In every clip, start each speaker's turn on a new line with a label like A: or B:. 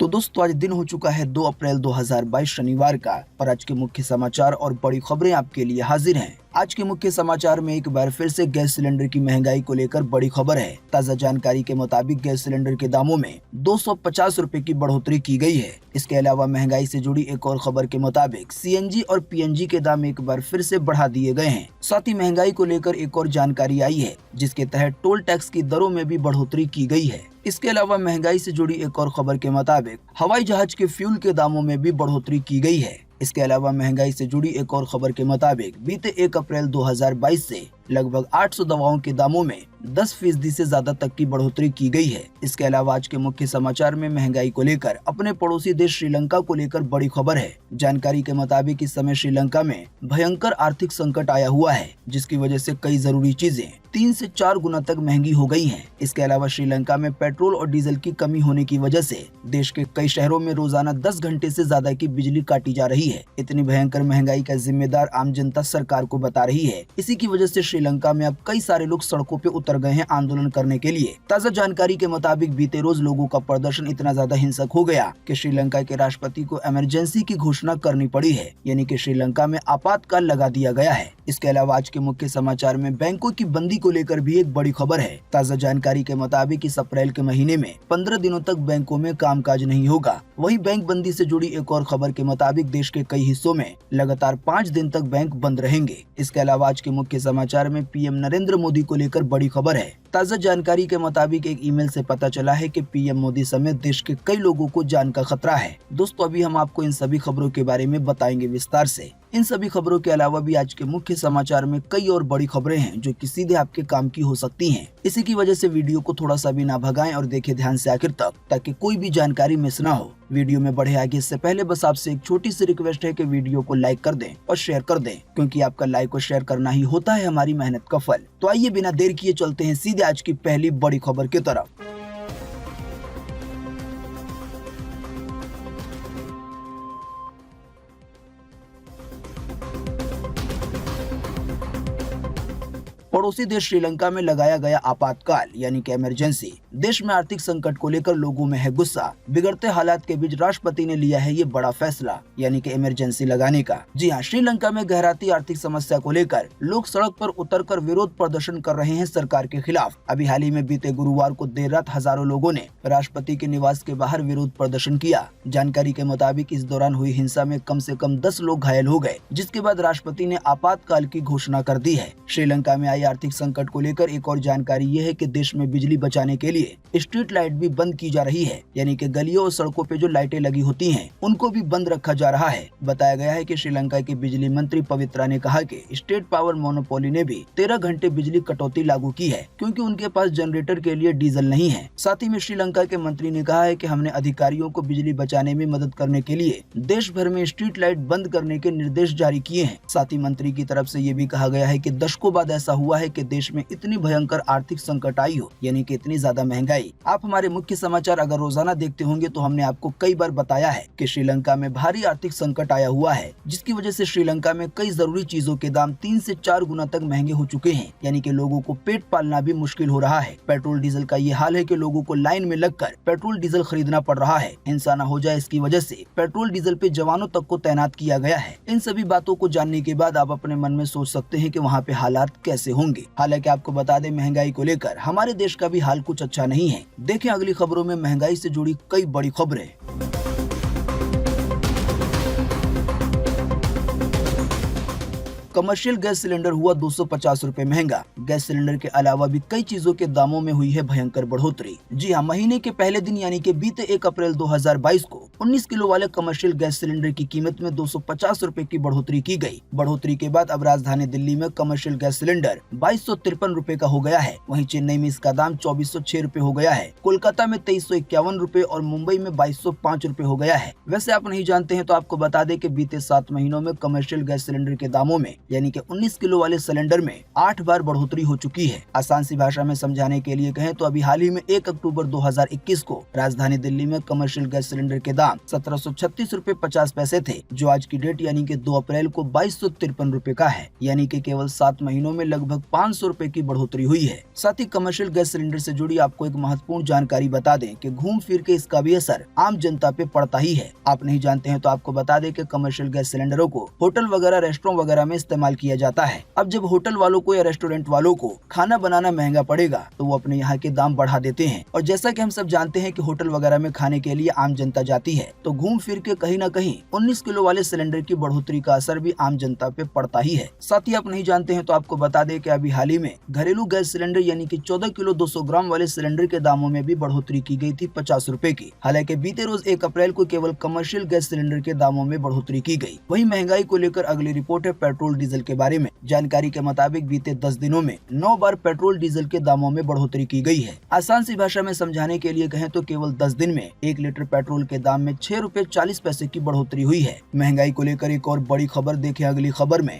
A: तो दोस्तों आज दिन हो चुका है 2 अप्रैल 2022 शनिवार का और आज के मुख्य समाचार और बड़ी खबरें आपके लिए हाजिर हैं। आज के मुख्य समाचार में एक बार फिर से गैस सिलेंडर की महंगाई को लेकर बड़ी खबर है। ताज़ा जानकारी के मुताबिक गैस सिलेंडर के दामों में 250 रुपए की बढ़ोतरी की गई है। इसके अलावा महंगाई से जुड़ी एक और खबर के मुताबिक सीएनजी और पीएनजी के दाम एक बार फिर से बढ़ा दिए गए हैं। साथ ही महंगाई को लेकर एक और जानकारी आई है जिसके तहत टोल टैक्स की दरों में भी बढ़ोतरी की गई है। इसके अलावा महंगाई से जुड़ी एक और खबर के मुताबिक हवाई जहाज के फ्यूल के दामों में भी बढ़ोतरी की गई है। इसके अलावा महंगाई से जुड़ी एक और खबर के मुताबिक बीते 1 अप्रैल 2022 से लगभग 800 दवाओं के दामों में 10% से ज्यादा तक की बढ़ोतरी की गई है। इसके अलावा आज के मुख्य समाचार में महंगाई को लेकर अपने पड़ोसी देश श्रीलंका को लेकर बड़ी खबर है। जानकारी के मुताबिक इस समय श्रीलंका में भयंकर आर्थिक संकट आया हुआ है जिसकी वजह से कई जरूरी चीजें 3 से 4 गुना तक महंगी हो गई हैं। इसके अलावा श्रीलंका में पेट्रोल और डीजल की कमी होने की वजह से देश के कई शहरों में रोजाना 10 घंटे से ज्यादा की बिजली काटी जा रही है। इतनी भयंकर महंगाई का जिम्मेदार आम जनता सरकार को बता रही है। इसी की वजह से श्रीलंका में अब कई सारे लोग सड़कों पे उतर गए हैं आंदोलन करने के लिए। ताज़ा जानकारी के मुताबिक बीते रोज लोगों का प्रदर्शन इतना ज्यादा हिंसक हो गया कि श्रीलंका के राष्ट्रपति को इमरजेंसी की घोषणा करनी पड़ी है, यानी कि श्रीलंका में आपातकाल लगा दिया गया है। इसके अलावा आज के मुख्य समाचार में बैंकों की बंदी को लेकर भी एक बड़ी खबर है। ताज़ा जानकारी के मुताबिक इस अप्रैल के महीने में 15 दिनों तक बैंकों में कामकाज नहीं होगा। वहीं बैंक बंदी से जुड़ी एक और खबर के मुताबिक देश के कई हिस्सों में लगातार 5 दिन तक बैंक बंद रहेंगे। इसके अलावा आज के मुख्य समाचार में पीएम नरेंद्र मोदी को लेकर बड़ी खबर है। ताज़ा जानकारी के मुताबिक एक ईमेल से पता चला है कि पीएम मोदी समेत देश के कई लोगों को जान का खतरा है। दोस्तों अभी हम आपको इन सभी खबरों के बारे में बताएंगे विस्तार से। इन सभी खबरों के अलावा भी आज के मुख्य समाचार में कई और बड़ी खबरें हैं जो कि सीधे आपके काम की हो सकती हैं। इसी की वजह से वीडियो को थोड़ा सा भी ना भगाएं और देखें ध्यान से आखिर तक ताकि कोई भी जानकारी मिस ना हो। वीडियो में बढ़े आगे इससे पहले बस आपसे एक छोटी सी रिक्वेस्ट है कि वीडियो को लाइक कर दें और शेयर कर दें, क्योंकि आपका लाइक और शेयर करना ही होता है हमारी मेहनत का फल। तो आइए बिना देर किए चलते हैं सीधे आज की पहली बड़ी खबर की तरफ। पड़ोसी देश श्रीलंका में लगाया गया आपातकाल यानी कि इमरजेंसी। देश में आर्थिक संकट को लेकर लोगों में है गुस्सा। बिगड़ते हालात के बीच राष्ट्रपति ने लिया है ये बड़ा फैसला यानी कि इमरजेंसी लगाने का। जी हाँ, श्रीलंका में गहराती आर्थिक समस्या को लेकर लोग सड़क पर उतरकर विरोध प्रदर्शन कर रहे हैं सरकार के खिलाफ। अभी हाल ही में बीते गुरुवार को देर रात हजारों लोगों ने राष्ट्रपति के निवास के बाहर विरोध प्रदर्शन किया। जानकारी के मुताबिक इस दौरान हुई हिंसा में कम से कम 10 लोग घायल हो गए, जिसके बाद राष्ट्रपति ने आपातकाल की घोषणा कर दी है। श्रीलंका में आई आर्थिक संकट को लेकर एक और जानकारी ये है कि देश में बिजली बचाने के लिए स्ट्रीट लाइट भी बंद की जा रही है, यानी कि गलियों और सड़कों पे जो लाइटें लगी होती हैं उनको भी बंद रखा जा रहा है। बताया गया है कि श्रीलंका के बिजली मंत्री पवित्रा ने कहा कि स्टेट पावर मोनोपोली ने भी 13 घंटे बिजली कटौती लागू की है क्योंकि उनके पास जनरेटर के लिए डीजल नहीं है। साथ ही में श्रीलंका के मंत्री ने कहा है कि हमने अधिकारियों को बिजली बचाने में मदद करने के लिए देश भर में स्ट्रीट लाइट बंद करने के निर्देश जारी किए हैं। साथ ही मंत्री की तरफ से ये भी कहा गया है कि दशकों बाद ऐसा हुआ है कि देश में इतनी भयंकर आर्थिक संकट आई हो, यानी कि इतनी ज्यादा महंगाई। आप हमारे मुख्य समाचार अगर रोजाना देखते होंगे तो हमने आपको कई बार बताया है कि श्रीलंका में भारी आर्थिक संकट आया हुआ है, जिसकी वजह से श्रीलंका में कई जरूरी चीजों के दाम 3 से 4 गुना तक महंगे हो चुके हैं, यानी कि लोगों को पेट पालना भी मुश्किल हो रहा है। पेट्रोल डीजल का ये हाल है कि लोगों को लाइन में लगकर पेट्रोल डीजल खरीदना पड़ रहा है। हिंसा न हो जाए इसकी वजह से पेट्रोल डीजल पे जवानों तक को तैनात किया गया है। इन सभी बातों को जानने के बाद आप अपने मन में सोच सकते हैं कि वहाँ पे हालात कैसे होंगे। हालांकि आपको बता दें महंगाई को लेकर हमारे देश का भी हाल कुछ अच्छा नहीं है। देखें अगली खबरों में महंगाई से जुड़ी कई बड़ी खबरें। कमर्शियल गैस सिलेंडर हुआ 250 रुपए महंगा। गैस सिलेंडर के अलावा भी कई चीजों के दामों में हुई है भयंकर बढ़ोतरी। जी हाँ, महीने के पहले दिन यानी कि बीते 1 अप्रैल 2022 को 19 किलो वाले कमर्शियल गैस सिलेंडर की कीमत में 250 रुपए की बढ़ोतरी की गई। बढ़ोतरी के बाद अब राजधानी दिल्ली में कमर्शियल गैस सिलेंडर 2253 रुपए का हो गया है। वहीं चेन्नई में इसका दाम 2406 रुपए हो गया है। कोलकाता में 2351 रुपए और मुंबई में 2205 रुपए हो गया है। वैसे आप नहीं जानते हैं तो आपको बता दें कि बीते 7 महीनों में कमर्शियल गैस सिलेंडर के दामों में यानी कि 19 किलो वाले सिलेंडर में 8 बार बढ़ोतरी हो चुकी है। आसान सी भाषा में समझाने के लिए कहें तो अभी हाल ही में 1 अक्टूबर 2021 को राजधानी दिल्ली में कमर्शियल गैस सिलेंडर के दाम 1736 रूपए 50 पैसे थे, जो आज की डेट यानी कि 2 अप्रैल को 2253 रूपए का है। यानी कि केवल 7 महीनों में लगभग 500 रूपए की बढ़ोतरी हुई है। साथ ही कमर्शियल गैस सिलेंडर से जुड़ी आपको एक महत्वपूर्ण जानकारी बता दें कि घूम फिर के इसका भी असर आम जनता पे पड़ता ही है। आप नहीं जानते हैं तो आपको बता दें कि कमर्शियल गैस सिलेंडरों को होटल वगैरह, रेस्टोरेंट वगैरह में इस्तेमाल किया जाता है। अब जब होटल वालों को या रेस्टोरेंट वालों को खाना बनाना महंगा पड़ेगा तो वो अपने यहाँ के दाम बढ़ा देते हैं। और जैसा कि हम सब जानते हैं कि होटल वगैरह में खाने के लिए आम जनता जाती है, तो घूम फिर के कहीं न कहीं 19 किलो वाले सिलेंडर की बढ़ोतरी का असर भी आम जनता पे पड़ता ही है। साथ ही आप नहीं जानते हैं तो आपको बता दें कि अभी हाल ही में घरेलू गैस सिलेंडर यानी कि 14 किलो 200 ग्राम वाले सिलेंडर के दामों में भी बढ़ोतरी की गई थी 50 रूपए की। हालांकि बीते रोज 1 अप्रैल को केवल कमर्शियल गैस सिलेंडर के दामों में बढ़ोतरी की गई। वहीं महंगाई को लेकर अगली रिपोर्ट है पेट्रोल डीजल के बारे में। जानकारी के मुताबिक बीते 10 दिनों में 9 बार पेट्रोल डीजल के दामों में बढ़ोतरी की गई है। आसान सी भाषा में समझाने के लिए कहें तो केवल 10 दिन में 1 लीटर पेट्रोल के दाम में 6 रूपए 40 पैसे की बढ़ोतरी हुई है। महंगाई को लेकर एक और बड़ी खबर देखें अगली खबर में।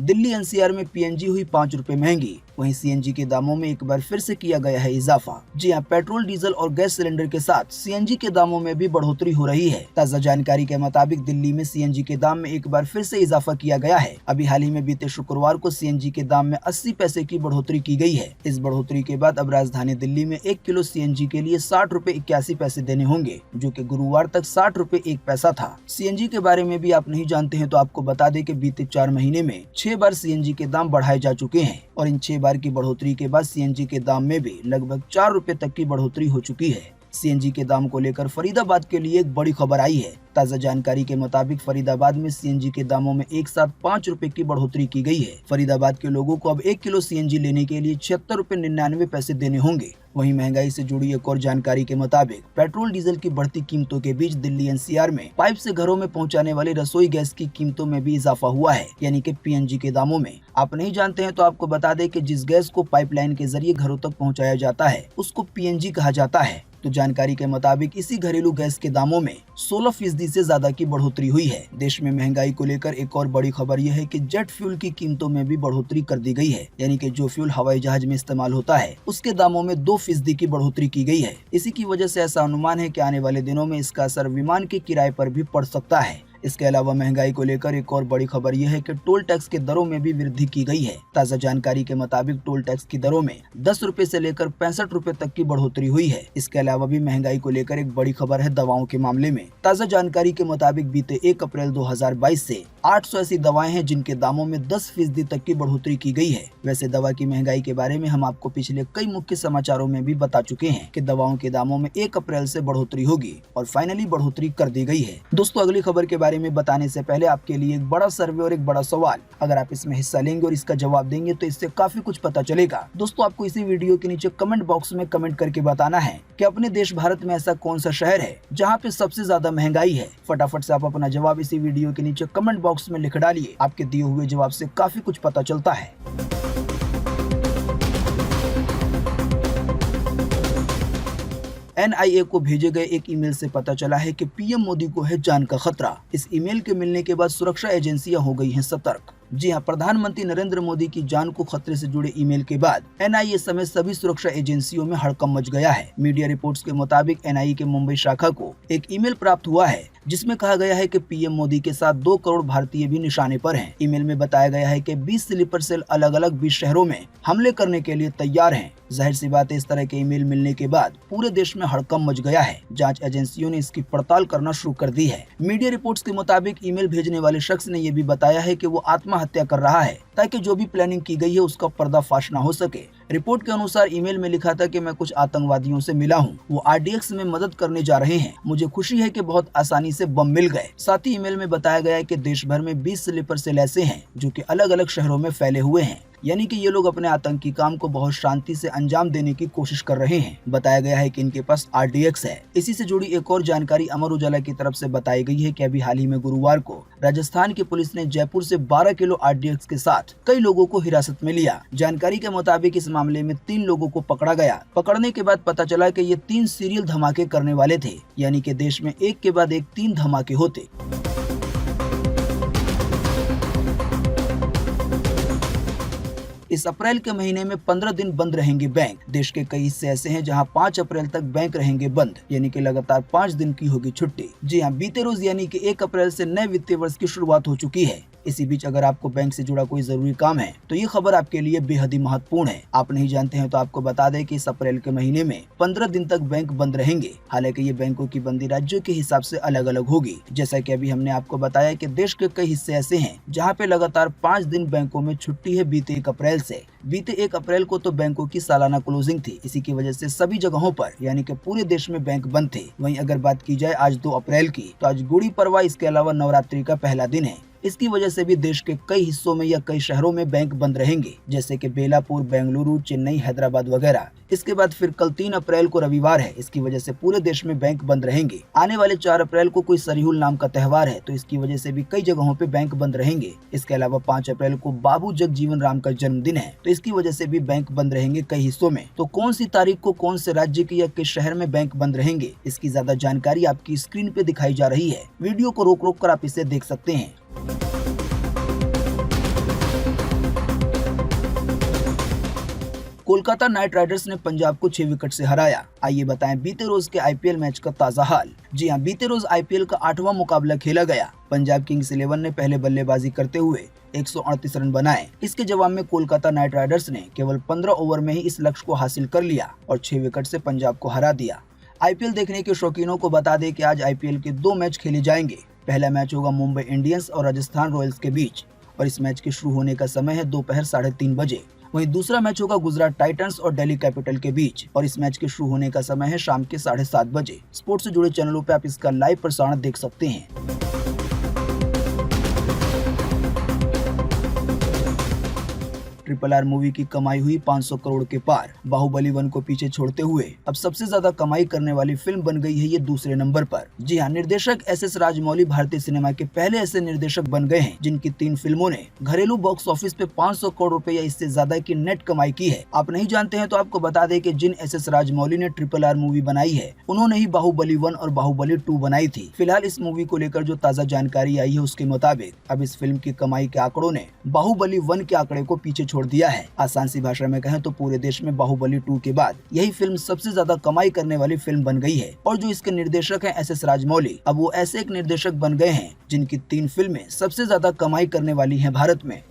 A: दिल्ली एनसीआर में पीएनजी हुई 5 रूपए महंगी, वहीं सीएनजी के दामों में एक बार फिर से किया गया है इजाफा। जी हां, पेट्रोल, डीजल और गैस सिलेंडर के साथ सीएनजी के दामों में भी बढ़ोतरी हो रही है। ताजा जानकारी के मुताबिक दिल्ली में सीएनजी के दाम में एक बार फिर से इजाफा किया गया है। अभी हाल ही में बीते शुक्रवार को सीएनजी के दाम में 80 पैसे की बढ़ोतरी की गई है। इस बढ़ोतरी के बाद अब राजधानी दिल्ली में 1 किलो सीएनजी के लिए 60 रूपए 81 पैसे देने होंगे, जो कि गुरुवार तक 60 रूपए 1 पैसा था। सीएनजी के बारे में भी आप नहीं जानते हैं तो आपको बता दें कि बीते 4 महीने में 6 बार सीएनजी के दाम बढ़ाए जा चुके हैं और इन 6 बार की बढ़ोतरी के बाद सीएनजी के दाम में भी लगभग 4 रूपए तक की बढ़ोतरी हो चुकी है। सीएनजी के दाम को लेकर फरीदाबाद के लिए एक बड़ी खबर आई है। ताजा जानकारी के मुताबिक फरीदाबाद में सीएनजी के दामों में एक साथ 5 रूपए की बढ़ोतरी की गई है। फरीदाबाद के लोगों को अब 1 किलो सीएनजी लेने के लिए 76 रूपए 99 पैसे देने होंगे। वहीं महंगाई से जुड़ी एक और जानकारी के मुताबिक पेट्रोल डीजल की बढ़ती कीमतों के बीच दिल्ली एनसीआर में पाइप से घरों में पहुंचाने वाली रसोई गैस की कीमतों में भी इजाफा हुआ है, यानी कि पीएनजी के दामों में। आप नहीं जानते हैं तो आपको बता दें कि जिस गैस को पाइपलाइन के जरिए घरों तक पहुंचाया जाता है उसको पीएनजी कहा जाता है। तो जानकारी के मुताबिक इसी घरेलू गैस के दामों में 16% से ज्यादा की बढ़ोतरी हुई है। देश में महंगाई को लेकर एक और बड़ी खबर यह है कि जेट फ्यूल की कीमतों में भी बढ़ोतरी कर दी गई है, यानी कि जो फ्यूल हवाई जहाज में इस्तेमाल होता है उसके दामों में 2% की बढ़ोतरी की गई है। इसी की वजह से ऐसा अनुमान है कि आने वाले दिनों में इसका असर विमान के किराए पर भी पड़ सकता है। इसके अलावा महंगाई को लेकर एक और बड़ी खबर यह है कि टोल टैक्स के दरों में भी वृद्धि की गई है। ताजा जानकारी के मुताबिक टोल टैक्स की दरों में 10 रूपए से लेकर 65 रूपए तक की बढ़ोतरी हुई है। इसके अलावा भी महंगाई को लेकर एक बड़ी खबर है दवाओं के मामले में। ताजा जानकारी के मुताबिक बीते 1 अप्रैल 2022 से 800 ऐसी दवाएं हैं जिनके दामों में 10% तक की बढ़ोतरी की गई है। वैसे दवा की महंगाई के बारे में हम आपको पिछले कई मुख्य समाचारों में भी बता चुके हैं कि दवाओं के दामों में 1 अप्रैल से बढ़ोतरी होगी और फाइनली बढ़ोतरी कर दी गई है। दोस्तों, अगली खबर के बारे में बताने से पहले आपके लिए एक बड़ा सर्वे और एक बड़ा सवाल। अगर आप इसमें हिस्सा लेंगे और इसका जवाब देंगे तो इससे काफी कुछ पता चलेगा। दोस्तों, आपको इसी वीडियो के नीचे कमेंट बॉक्स में कमेंट करके बताना है कि अपने देश भारत में ऐसा कौन सा शहर है जहाँ पे सबसे ज्यादा महंगाई है। फटाफट से आप अपना जवाब इसी वीडियो के नीचे कमेंट बॉक्स में लिख डालिए। आपके दिए हुए जवाब से काफी कुछ पता चलता है। एनआईए को भेजे गए एक ईमेल से पता चला है कि पीएम मोदी को है जान का खतरा। इस ईमेल के मिलने के बाद सुरक्षा एजेंसियां हो गई हैं सतर्क। जी हां, प्रधानमंत्री नरेंद्र मोदी की जान को खतरे से जुड़े ईमेल के बाद एनआईए समेत सभी सुरक्षा एजेंसियों में हड़कंप मच गया है। मीडिया रिपोर्ट्स के मुताबिक एनआईए के मुंबई शाखा को एक ईमेल प्राप्त हुआ है जिसमें कहा गया है कि पीएम मोदी के साथ 2 करोड़ भारतीय भी निशाने पर हैं। ईमेल में बताया गया है कि 20 स्लीपर सेल अलग अलग 20 शहरों में हमले करने के लिए तैयार हैं। जाहिर सी बात है, इस तरह के ईमेल मिलने के बाद पूरे देश में हड़कंप मच गया है। जांच एजेंसियों ने इसकी पड़ताल करना शुरू कर दी है। मीडिया रिपोर्ट्स के मुताबिक ईमेल भेजने वाले शख्स ने यह भी बताया है कि वो आत्महत्या कर रहा है ताकि जो भी प्लानिंग की गई है उसका पर्दाफाश न हो सके। रिपोर्ट के अनुसार ईमेल में लिखा था कि मैं कुछ आतंकवादियों से मिला हूं, वो आरडीएक्स में मदद करने जा रहे हैं। मुझे खुशी है कि बहुत आसानी से बम मिल गए। साथ ही ईमेल में बताया गया है कि देश भर में 20 स्लीपर सेल ऐसे हैं जो कि अलग अलग शहरों में फैले हुए हैं। यानी कि ये लोग अपने आतंकी काम को बहुत शांति से अंजाम देने की कोशिश कर रहे हैं। बताया गया है कि इनके पास RDX है। इसी से जुड़ी एक और जानकारी अमर उजाला की तरफ से बताई गई है कि अभी हाल ही में गुरुवार को राजस्थान की पुलिस ने जयपुर से 12 किलो RDX के साथ कई लोगों को हिरासत में लिया। जानकारी के मुताबिक इस मामले में 3 लोगों को पकड़ा गया। पकड़ने के बाद पता चला कि ये 3 सीरियल धमाके करने वाले थे, यानी कि देश में एक के बाद एक 3 धमाके होते। इस अप्रैल के महीने में 15 दिन बंद रहेंगे बैंक। देश के कई हिस्से ऐसे हैं जहां 5 अप्रैल तक बैंक रहेंगे बंद, यानी कि लगातार 5 दिन की होगी छुट्टी। जी हां, बीते रोज यानी कि 1 अप्रैल से नए वित्तीय वर्ष की शुरुआत हो चुकी है। इसी बीच अगर आपको बैंक से जुड़ा कोई जरूरी काम है तो ये खबर आपके लिए बेहद ही महत्वपूर्ण है। आप नहीं जानते हैं तो आपको बता दें कि इस अप्रैल के महीने में 15 दिन तक बैंक बंद रहेंगे। हालांकि ये बैंकों की बंदी राज्यों के हिसाब से अलग अलग होगी। जैसा कि अभी हमने आपको बताया कि देश के कई हिस्से ऐसे हैं जहाँ पे लगातार 5 दिन बैंकों में छुट्टी है बीते 1 अप्रैल से। बीते 1 अप्रैल को तो बैंकों की सालाना क्लोजिंग थी। इसी की वजह से सभी जगहों पर यानी कि पूरे देश में बैंक बंद थे। वहीं अगर बात की जाए आज 2 अप्रैल की, तो आज गुड़ी पड़वा, इसके अलावा नवरात्रि का पहला दिन है। इसकी वजह से भी देश के कई हिस्सों में या कई शहरों में बैंक बंद रहेंगे, जैसे कि बेलापुर, बेंगलुरु, चेन्नई, हैदराबाद वगैरह। इसके बाद फिर कल 3 अप्रैल को रविवार है। इसकी वजह से पूरे देश में बैंक बंद रहेंगे। आने वाले 4 अप्रैल को कोई सरीहुल नाम का त्योहार है, तो इसकी वजह से भी कई जगहों पे बैंक बंद रहेंगे। इसके अलावा 5 अप्रैल को बाबू जगजीवन राम का जन्मदिन है, तो इसकी वजह से भी बैंक बंद रहेंगे कई हिस्सों में। तो कौन सी तारीख को कौन से राज्य की या किस शहर में बैंक बंद रहेंगे, इसकी ज्यादा जानकारी आपकी स्क्रीन पे दिखाई जा रही है। वीडियो को रोक रोक कर आप इसे देख सकते हैं। कोलकाता नाइट राइडर्स ने पंजाब को 6 विकेट से हराया। आइए बताएं बीते रोज के IPL मैच का ताजा हाल। जी हां, बीते रोज IPL का 8वां मुकाबला खेला गया। पंजाब किंग्स 11 ने पहले बल्लेबाजी करते हुए 138 रन बनाए। इसके जवाब में कोलकाता नाइट राइडर्स ने केवल 15 ओवर में ही इस लक्ष्य को हासिल कर लिया और 6 विकेट से पंजाब को हरा दिया। IPL देखने के शौकीनों को बता दें कि आज IPL के 2 मैच खेले जाएंगे। पहला मैच होगा मुंबई इंडियंस और राजस्थान रॉयल्स के बीच और इस मैच के शुरू होने का समय है दोपहर 3:30 बजे। वहीं दूसरा मैच होगा गुजरात टाइटंस और दिल्ली कैपिटल के बीच और इस मैच के शुरू होने का समय है शाम के 7:30 बजे। स्पोर्ट्स से जुड़े चैनलों पर आप इसका लाइव प्रसारण देख सकते हैं। RRR मूवी की कमाई हुई 500 करोड़ के पार। बाहुबली 1 को पीछे छोड़ते हुए अब सबसे ज्यादा कमाई करने वाली फिल्म बन गई है ये दूसरे नंबर पर। जी हां, निर्देशक SS राजमौली भारतीय सिनेमा के पहले ऐसे निर्देशक बन गए हैं जिनकी 3 फिल्मों ने घरेलू बॉक्स ऑफिस पे 500 करोड़ रुपए या इससे ज्यादा की नेट कमाई की है। आप नहीं जानते हैं तो आपको बता दें कि जिन SS राजमौली ने RRR मूवी बनाई है उन्होंने ही बाहुबली 1 और बाहुबली 2 बनाई थी। फिलहाल इस मूवी को लेकर जो ताजा जानकारी आई है उसके मुताबिक अब इस फिल्म की कमाई के आंकड़ों ने बाहुबली 1 के आंकड़े को पीछे छोड़ दिया है। आसान सी भाषा में कहें तो पूरे देश में बाहुबली 2 के बाद यही फिल्म सबसे ज्यादा कमाई करने वाली फिल्म बन गई है। और जो इसके निर्देशक हैं SS राजमौली, अब वो ऐसे एक निर्देशक बन गए हैं जिनकी 3 फिल्में सबसे ज्यादा कमाई करने वाली हैं भारत में।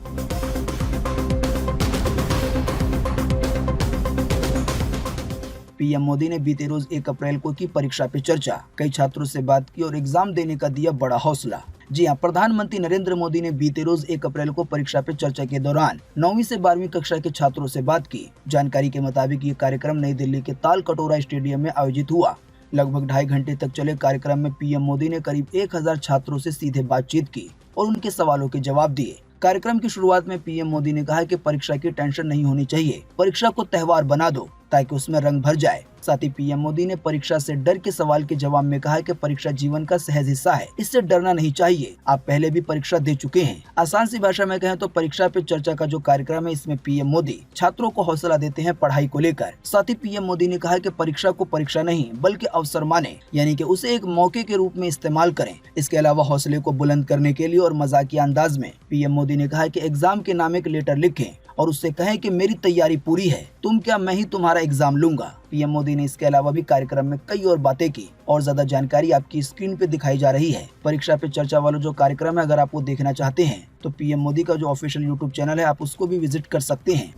A: PM मोदी ने बीते रोज 1 अप्रैल को की परीक्षा पे चर्चा। कई छात्रों से बात की और एग्जाम देने का दिया बड़ा हौसला। जी हां, प्रधानमंत्री नरेंद्र मोदी ने बीते रोज 1 अप्रैल को परीक्षा पे चर्चा के दौरान 9वीं से 12वीं कक्षा के छात्रों से बात की। जानकारी के मुताबिक ये कार्यक्रम नई दिल्ली के ताल कटोरा स्टेडियम में आयोजित हुआ। लगभग 2.5 घंटे तक चले कार्यक्रम में PM मोदी ने करीब 1000 छात्रों से सीधे बातचीत की और उनके सवालों के जवाब दिए। कार्यक्रम की शुरुआत में PM मोदी ने कहा कि परीक्षा की टेंशन नहीं होनी चाहिए, परीक्षा को त्योहार बना दो ताकि उसमें रंग भर जाए। साथ ही PM मोदी ने परीक्षा से डर के सवाल के जवाब में कहा कि परीक्षा जीवन का सहज हिस्सा है, इससे डरना नहीं चाहिए। आप पहले भी परीक्षा दे चुके हैं। आसान सी भाषा में कहें तो परीक्षा पे चर्चा का जो कार्यक्रम है इसमें PM मोदी छात्रों को हौसला देते हैं पढ़ाई को लेकर। साथ ही PM मोदी ने कहा कि परीक्षा को परीक्षा नहीं बल्कि अवसर माने, यानी कि उसे एक मौके के रूप में इस्तेमाल करें। इसके अलावा हौसले को बुलंद करने के लिए और मजाकिया अंदाज में PM मोदी ने कहा कि एग्जाम के नाम एक लेटर लिखें और उससे कहें कि मेरी तैयारी पूरी है, तुम क्या मैं ही तुम्हारा एग्जाम लूंगा। PM मोदी ने इसके अलावा भी कार्यक्रम में कई और बातें की और ज्यादा जानकारी आपकी स्क्रीन पे दिखाई जा रही है। परीक्षा पे चर्चा वाला जो कार्यक्रम है अगर आप वो देखना चाहते हैं तो PM मोदी का जो ऑफिशियल YouTube चैनल है आप उसको भी विजिट कर सकते हैं।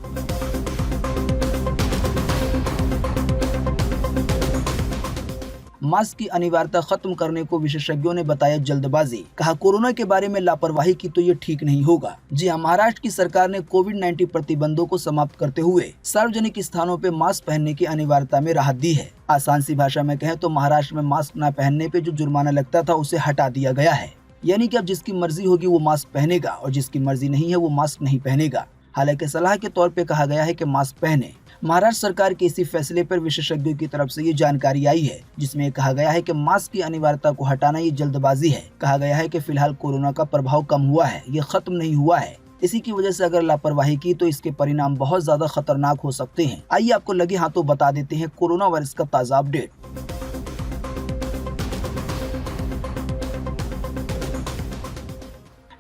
A: मास्क की अनिवार्यता खत्म करने को विशेषज्ञों ने बताया जल्दबाजी। कहा कोरोना के बारे में लापरवाही की तो ये ठीक नहीं होगा। जी हां, महाराष्ट्र की सरकार ने कोविड-19 प्रतिबंधों को समाप्त करते हुए सार्वजनिक स्थानों पे मास्क पहनने की अनिवार्यता में राहत दी है। आसान सी भाषा में कहें तो महाराष्ट्र में मास्क न पहनने पे जो जुर्माना लगता था उसे हटा दिया गया है। यानी कि अब जिसकी मर्जी होगी वो मास्क पहनेगा और जिसकी मर्जी नहीं है वो मास्क नहीं पहनेगा। हालांकि सलाह के तौर पे कहा गया है कि मास्क पहने। महाराष्ट्र सरकार के इसी फैसले पर विशेषज्ञों की तरफ से ये जानकारी आई है, जिसमें कहा गया है कि मास्क की अनिवार्यता को हटाना ये जल्दबाजी है। कहा गया है कि फिलहाल कोरोना का प्रभाव कम हुआ है, ये खत्म नहीं हुआ है। इसी की वजह से अगर लापरवाही की तो इसके परिणाम बहुत ज्यादा खतरनाक हो सकते हैं। आइए आपको लगे हाथों बता देते हैं कोरोना वायरस का ताजा अपडेट।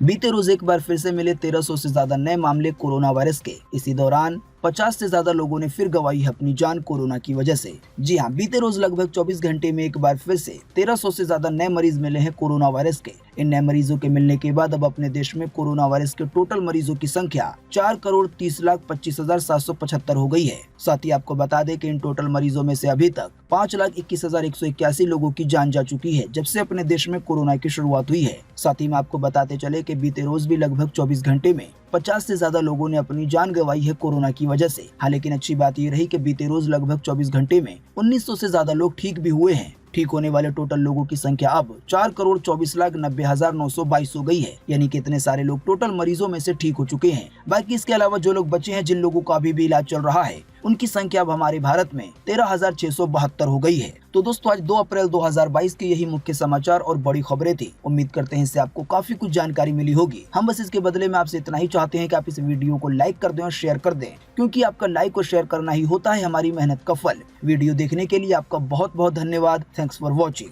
A: बीते रोज एक बार फिर से मिले 1300 से ज्यादा नए मामले कोरोना वायरस के। इसी दौरान 50 से ज्यादा लोगों ने फिर गंवाई है अपनी जान कोरोना की वजह से। जी हाँ, बीते रोज लगभग 24 घंटे में एक बार फिर से 1300 से ज्यादा नए मरीज मिले हैं कोरोना वायरस के। इन नए मरीजों के मिलने के बाद अब अपने देश में कोरोना वायरस के टोटल मरीजों की संख्या 4,30,25,775 हो गई है। साथ ही आपको बता दें कि इन टोटल मरीजों में से अभी तक 5,21,181 लोगों की जान जा चुकी है जब से अपने देश में कोरोना की शुरुआत हुई है। साथ ही में आपको बताते चले कि बीते रोज भी लगभग 24 घंटे में 50 से ज्यादा लोगों ने अपनी जान गंवाई है कोरोना की वजह से। हाँ, लेकिन अच्छी बात ये रही कि बीते रोज लगभग 24 घंटे में 1900 से ज्यादा लोग ठीक भी हुए हैं। ठीक होने वाले टोटल लोगों की संख्या अब 4,24,90,922 हो गई है। यानी कि इतने सारे लोग टोटल मरीजों में से ठीक हो चुके हैं। बाकी इसके अलावा जो लोग बचे हैं, जिन लोगों का अभी भी इलाज चल रहा है, उनकी संख्या अब हमारे भारत में 13,672 हो गई है। तो दोस्तों, आज 2 अप्रैल 2022 के यही मुख्य समाचार और बड़ी खबरें थी। उम्मीद करते हैं इससे आपको काफी कुछ जानकारी मिली होगी। हम बस इसके बदले में आपसे इतना ही चाहते हैं कि आप इस वीडियो को लाइक कर दें और शेयर कर दें, क्योंकि आपका लाइक और शेयर करना ही होता है हमारी मेहनत का फल। वीडियो देखने के लिए आपका बहुत बहुत धन्यवाद। Thanks for watching.